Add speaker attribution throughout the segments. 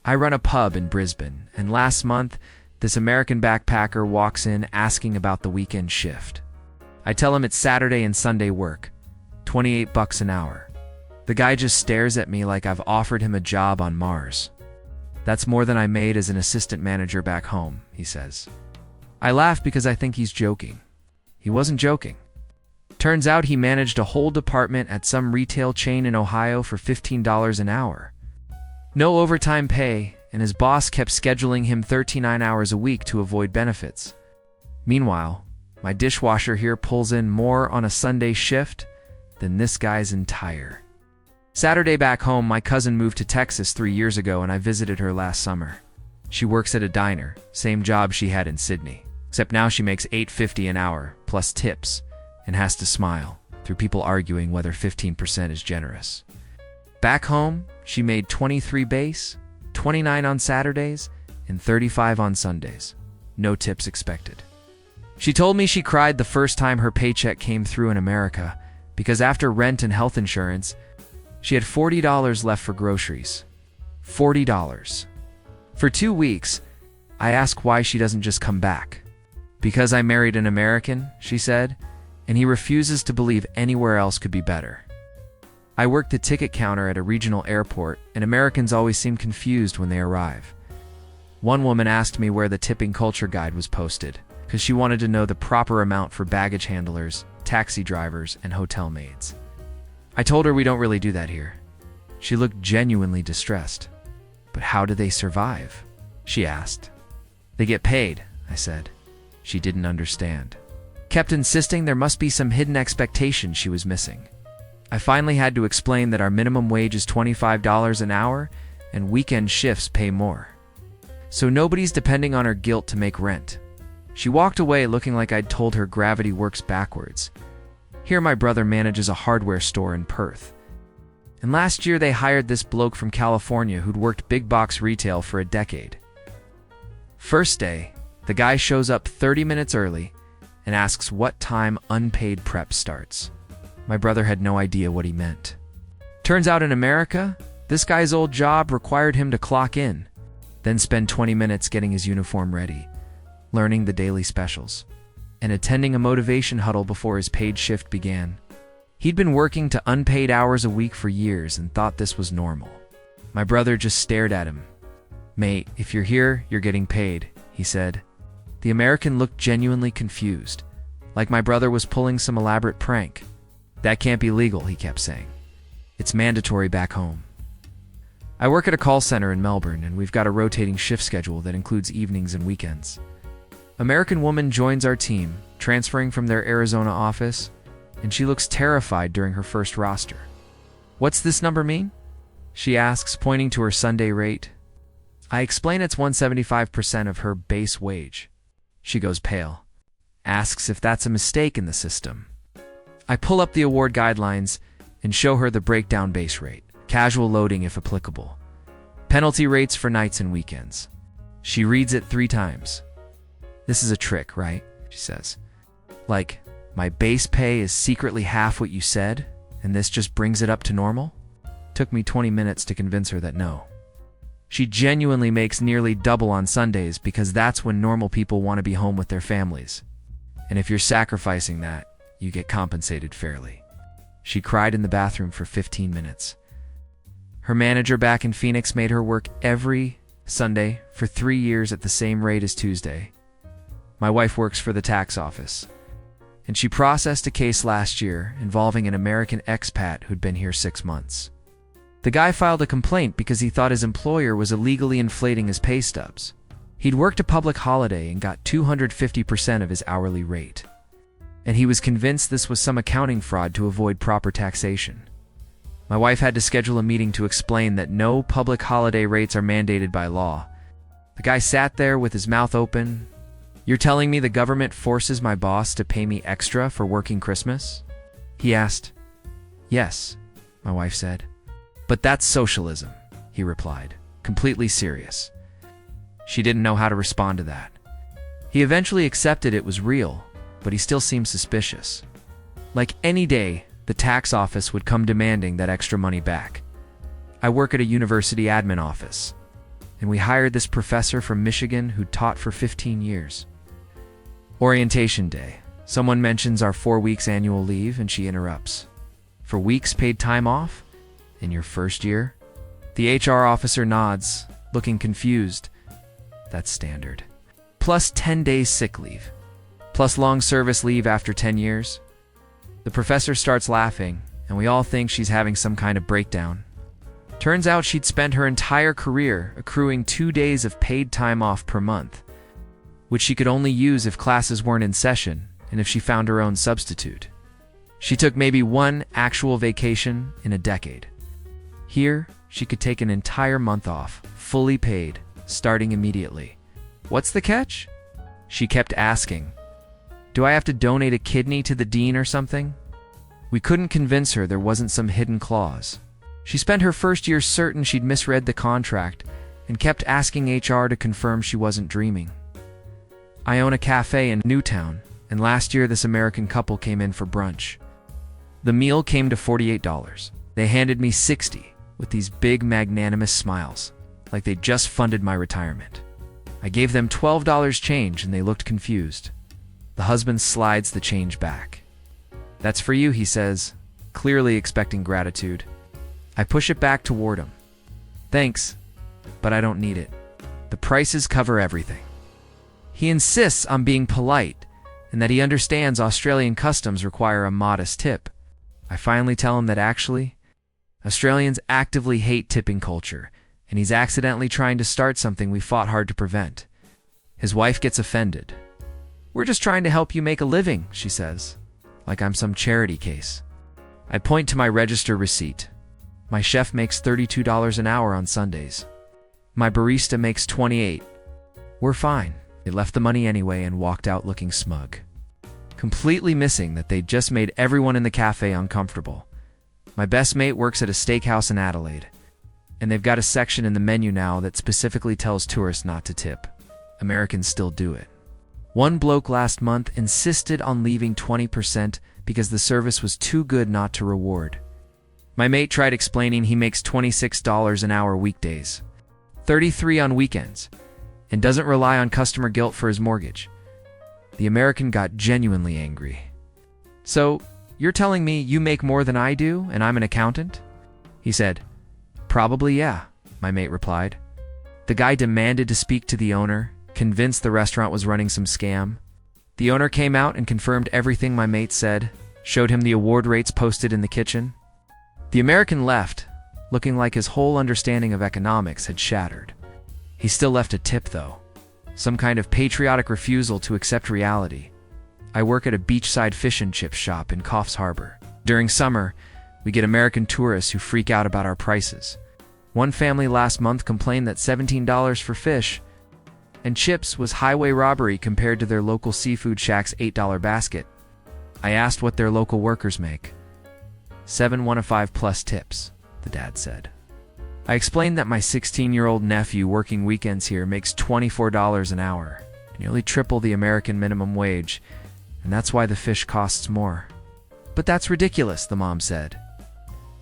Speaker 1: I run a pub in Brisbane, and last month, this American backpacker walks in asking about the weekend shift. I tell him it's Saturday and Sunday work, $28 an hour. The guy just stares at me like I've offered him a job on Mars. That's more than I made as an assistant manager back home, he says. I laugh because I think he's joking. He wasn't joking. Turns out he managed a whole department at some retail chain in Ohio for $15 an hour. No overtime pay, and his boss kept scheduling him 39 hours a week to avoid benefits. Meanwhile, my dishwasher here pulls in more on a Sunday shift than this guy's entire. Saturday back home, my cousin moved to Texas 3 years ago and I visited her last summer. She works at a diner, same job she had in Sydney, except now she makes $8.50 an hour, plus tips, and has to smile through people arguing whether 15% is generous. Back home, she made 23 base, 29 on Saturdays, and 35 on Sundays. No tips expected. She told me she cried the first time her paycheck came through in America because after rent and health insurance, she had $40 left for groceries. $40. For 2 weeks, I ask why she doesn't just come back. Because I married an American, she said, and he refuses to believe anywhere else could be better. I work the ticket counter at a regional airport, and Americans always seem confused when they arrive. One woman asked me where the tipping culture guide was posted, because she wanted to know the proper amount for baggage handlers, taxi drivers, and hotel maids. I told her we don't really do that here. She looked genuinely distressed. But how do they survive? She asked. They get paid, I said. She didn't understand. Kept insisting there must be some hidden expectation she was missing. I finally had to explain that our minimum wage is $25 an hour and weekend shifts pay more. So nobody's depending on her guilt to make rent. She walked away looking like I'd told her gravity works backwards. Here my brother manages a hardware store in Perth. And last year they hired this bloke from California who'd worked big box retail for a decade. First day, the guy shows up 30 minutes early and asks what time unpaid prep starts. My brother had no idea what he meant. Turns out in America, this guy's old job required him to clock in, then spend 20 minutes getting his uniform ready, learning the daily specials, and attending a motivation huddle before his paid shift began. He'd been working to unpaid hours a week for years and thought this was normal. My brother just stared at him. "Mate, if you're here, you're getting paid," he said. The American looked genuinely confused, like my brother was pulling some elaborate prank. "That can't be legal," he kept saying. "It's mandatory back home." I work at a call center in Melbourne, and we've got a rotating shift schedule that includes evenings and weekends. American woman joins our team, transferring from their Arizona office, and she looks terrified during her first roster. "What's this number mean?" she asks, pointing to her Sunday rate. I explain it's 175% of her base wage. She goes pale, asks if that's a mistake in the system. I pull up the award guidelines and show her the breakdown base rate, casual loading if applicable, penalty rates for nights and weekends. She reads it 3 times. "This is a trick, right?" she says. "Like, my base pay is secretly half what you said, and this just brings it up to normal?" Took me 20 minutes to convince her that no. She genuinely makes nearly double on Sundays because that's when normal people want to be home with their families. And if you're sacrificing that, you get compensated fairly. She cried in the bathroom for 15 minutes. Her manager back in Phoenix made her work every Sunday for 3 years at the same rate as Tuesday. My wife works for the tax office, and she processed a case last year involving an American expat who'd been here 6 months. The guy filed a complaint because he thought his employer was illegally inflating his pay stubs. He'd worked a public holiday and got 250% of his hourly rate. And he was convinced this was some accounting fraud to avoid proper taxation. My wife had to schedule a meeting to explain that no public holiday rates are mandated by law. The guy sat there with his mouth open. "You're telling me the government forces my boss to pay me extra for working Christmas?" he asked. "Yes," my wife said. "But that's socialism," he replied, completely serious. She didn't know how to respond to that. He eventually accepted it was real, but he still seemed suspicious. Like any day, the tax office would come demanding that extra money back. I work at a university admin office. and we hired this professor from Michigan who taught for 15 years. Orientation day. Someone mentions our 4 weeks annual leave, and she interrupts. For weeks paid time off? In your first year? The HR officer nods, looking confused. That's standard. Plus 10 days sick leave. Plus long service leave after 10 years. The professor starts laughing, and we all think she's having some kind of breakdown. Turns out she'd spent her entire career accruing 2 days of paid time off per month, which she could only use if classes weren't in session and if she found her own substitute. She took maybe one actual vacation in a decade. Here, she could take an entire month off, fully paid, starting immediately. What's the catch? She kept asking. Do I have to donate a kidney to the dean or something? We couldn't convince her there wasn't some hidden clause. She spent her first year certain she'd misread the contract and kept asking HR to confirm she wasn't dreaming. I own a cafe in Newtown, and last year this American couple came in for brunch. The meal came to $48. They handed me $60 with these big magnanimous smiles, like they'd just funded my retirement. I gave them $12 change and they looked confused. The husband slides the change back. That's for you, he says, clearly expecting gratitude. I push it back toward him. Thanks, but I don't need it. The prices cover everything. He insists on being polite and that he understands Australian customs require a modest tip. I finally tell him that actually, Australians actively hate tipping culture, and he's accidentally trying to start something we fought hard to prevent. His wife gets offended. We're just trying to help you make a living, she says, like I'm some charity case. I point to my register receipt. My chef makes $32 an hour on Sundays. My barista makes $28. We're fine. They left the money anyway and walked out looking smug, completely missing that they'd just made everyone in the cafe uncomfortable. My best mate works at a steakhouse in Adelaide, and they've got a section in the menu now that specifically tells tourists not to tip. Americans still do it. One bloke last month insisted on leaving 20% because the service was too good not to reward. My mate tried explaining he makes $26 an hour weekdays, $33 on weekends, and doesn't rely on customer guilt for his mortgage. The American got genuinely angry. So, you're telling me you make more than I do and I'm an accountant? He said. Probably yeah, my mate replied. The guy demanded to speak to the owner, convinced the restaurant was running some scam. The owner came out and confirmed everything my mate said, showed him the award rates posted in the kitchen. The American left, looking like his whole understanding of economics had shattered. He still left a tip, though. Some kind of patriotic refusal to accept reality. I work at a beachside fish and chip shop in Coffs Harbour. During summer, we get American tourists who freak out about our prices. One family last month complained that $17 for fish and chips was highway robbery compared to their local seafood shack's $8 basket. I asked what their local workers make. 7 1 of 5 plus tips, the dad said. I explained that my 16-year-old nephew working weekends here makes $24 an hour, nearly triple the American minimum wage, and that's why the fish costs more. But that's ridiculous, the mom said.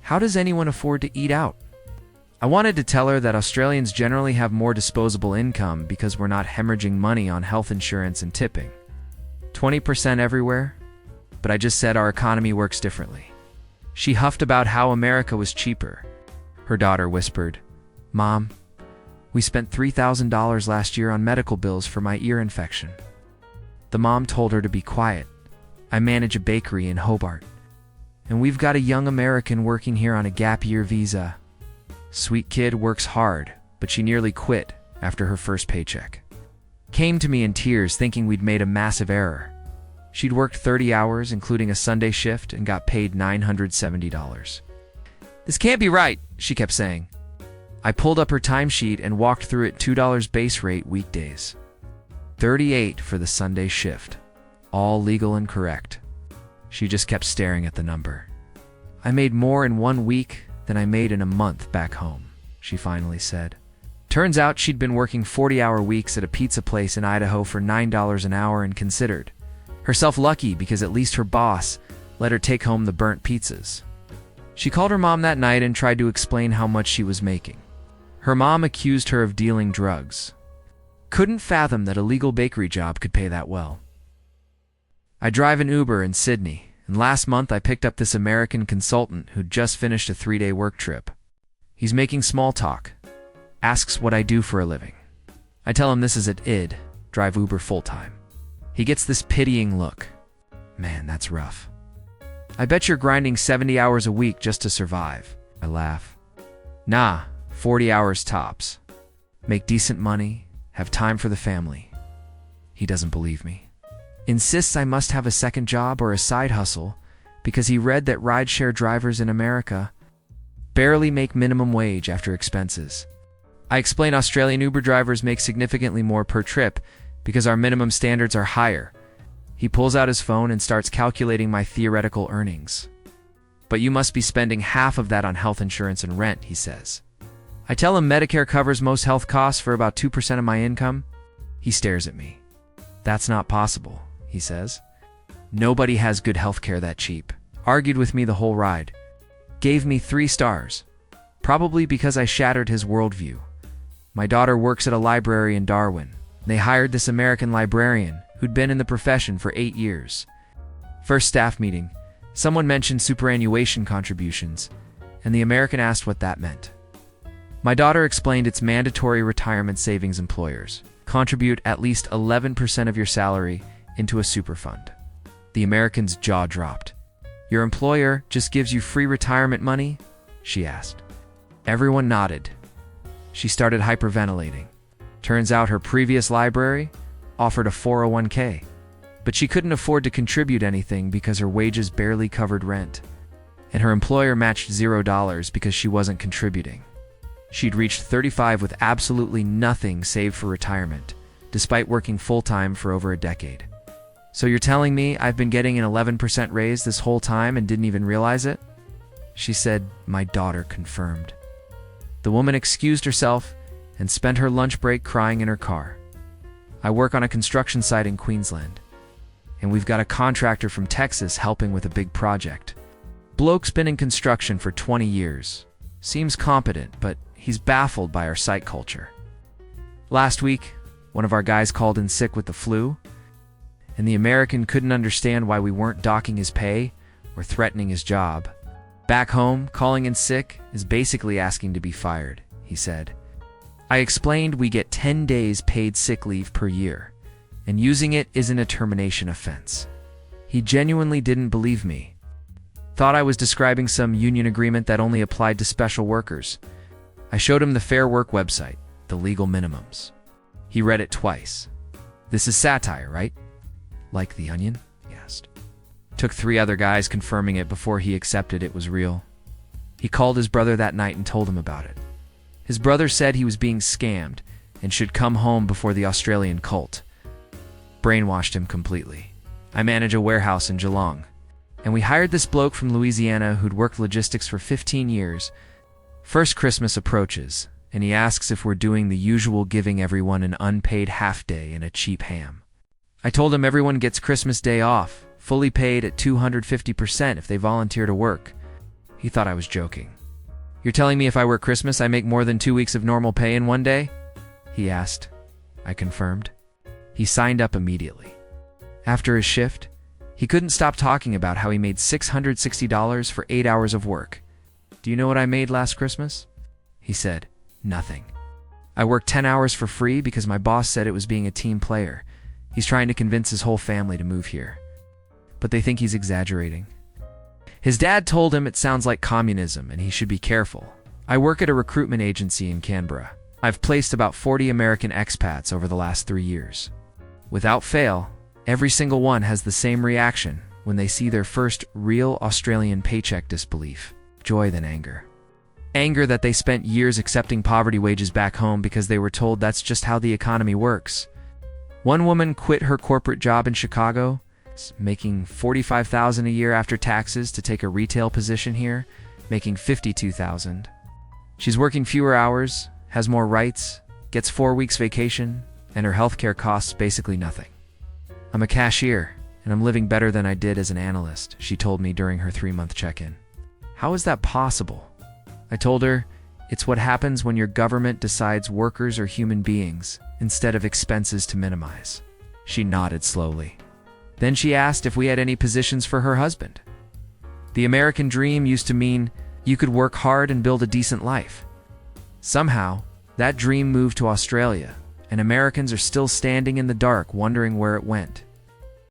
Speaker 1: How does anyone afford to eat out? I wanted to tell her that Australians generally have more disposable income because we're not hemorrhaging money on health insurance and tipping. 20% everywhere? But I just said our economy works differently. She huffed about how America was cheaper. Her daughter whispered, Mom, we spent $3,000 last year on medical bills for my ear infection. The mom told her to be quiet. I manage a bakery in Hobart, and we've got a young American working here on a gap year visa. Sweet kid works hard, but she nearly quit after her first paycheck. Came to me in tears thinking we'd made a massive error. She'd worked 30 hours, including a Sunday shift, and got paid $970. This can't be right, she kept saying. I pulled up her timesheet and walked through it. $2 base rate weekdays. $38 for the Sunday shift. All legal and correct. She just kept staring at the number. I made more in 1 week than I made in a month back home, she finally said. Turns out she'd been working 40-hour weeks at a pizza place in Idaho for $9 an hour and considered herself lucky because at least her boss let her take home the burnt pizzas. She called her mom that night and tried to explain how much she was making. Her mom accused her of dealing drugs. Couldn't fathom that a legal bakery job could pay that well. I drive an Uber in Sydney, and last month I picked up this American consultant who'd just finished a 3-day work trip. He's making small talk, asks what I do for a living. I tell him this is at ID, drive Uber full-time. He gets this pitying look. Man, that's rough. I bet you're grinding 70 hours a week just to survive. I laugh. Nah, 40 hours tops. Make decent money, have time for the family. He doesn't believe me. Insists I must have a second job or a side hustle because he read that rideshare drivers in America barely make minimum wage after expenses. I explain Australian Uber drivers make significantly more per trip because our minimum standards are higher. He pulls out his phone and starts calculating my theoretical earnings. But you must be spending half of that on health insurance and rent, he says. I tell him Medicare covers most health costs for about 2% of my income. He stares at me. That's not possible, he says. Nobody has good healthcare that cheap. Argued with me the whole ride. Gave me 3 stars. Probably because I shattered his worldview. My daughter works at a library in Darwin. They hired this American librarian who'd been in the profession for 8 years. First staff meeting, someone mentioned superannuation contributions, and the American asked what that meant. My daughter explained it's mandatory retirement savings. Employers contribute at least 11% of your salary into a super fund. The American's jaw dropped. Your employer just gives you free retirement money? She asked. Everyone nodded. She started hyperventilating. Turns out her previous library offered a 401k, but she couldn't afford to contribute anything because her wages barely covered rent, and her employer matched $0 because she wasn't contributing. She'd reached 35 with absolutely nothing saved for retirement, despite working full-time for over a decade. So you're telling me I've been getting an 11% raise this whole time and didn't even realize it? She said, my daughter confirmed. The woman excused herself and spent her lunch break crying in her car. I work on a construction site in Queensland, and we've got a contractor from Texas helping with a big project. Bloke's been in construction for 20 years. Seems competent, but he's baffled by our site culture. Last week, one of our guys called in sick with the flu, and the American couldn't understand why we weren't docking his pay or threatening his job. Back home, calling in sick is basically asking to be fired, he said. I explained we get 10 days paid sick leave per year, and using it isn't a termination offense. He genuinely didn't believe me. Thought I was describing some union agreement that only applied to special workers. I showed him the Fair Work website, the legal minimums. He read it twice. This is satire, right? Like The Onion? He asked. Took 3 other guys confirming it before he accepted it was real. He called his brother that night and told him about it. His brother said he was being scammed and should come home before the Australian cult. Brainwashed him completely. I manage a warehouse in Geelong, and we hired this bloke from Louisiana who'd worked logistics for 15 years. First Christmas approaches, and he asks if we're doing the usual giving everyone an unpaid half-day and a cheap ham. I told him everyone gets Christmas Day off, fully paid at 250% if they volunteer to work. He thought I was joking. You're telling me if I work Christmas, I make more than 2 weeks of normal pay in one day? He asked. I confirmed. He signed up immediately. After his shift, he couldn't stop talking about how he made $660 for 8 hours of work. Do you know what I made last Christmas? He said, nothing. I worked 10 hours for free because my boss said it was being a team player. He's trying to convince his whole family to move here. But they think he's exaggerating. His dad told him it sounds like communism and he should be careful. I work at a recruitment agency in Canberra. I've placed about 40 American expats over the last 3 years. Without fail, every single one has the same reaction when they see their first real Australian paycheck: disbelief, joy, then anger. Anger that they spent years accepting poverty wages back home because they were told that's just how the economy works. One woman quit her corporate job in Chicago, making $45,000 a year after taxes, to take a retail position here, making $52,000. She's working fewer hours, has more rights, gets 4 weeks vacation, and her healthcare costs basically nothing. I'm a cashier, and I'm living better than I did as an analyst, she told me during her 3-month check-in. How is that possible? I told her, It's what happens when your government decides workers are human beings instead of expenses to minimize. She nodded slowly. Then she asked if we had any positions for her husband. The American dream used to mean you could work hard and build a decent life. Somehow, that dream moved to Australia, and Americans are still standing in the dark wondering where it went.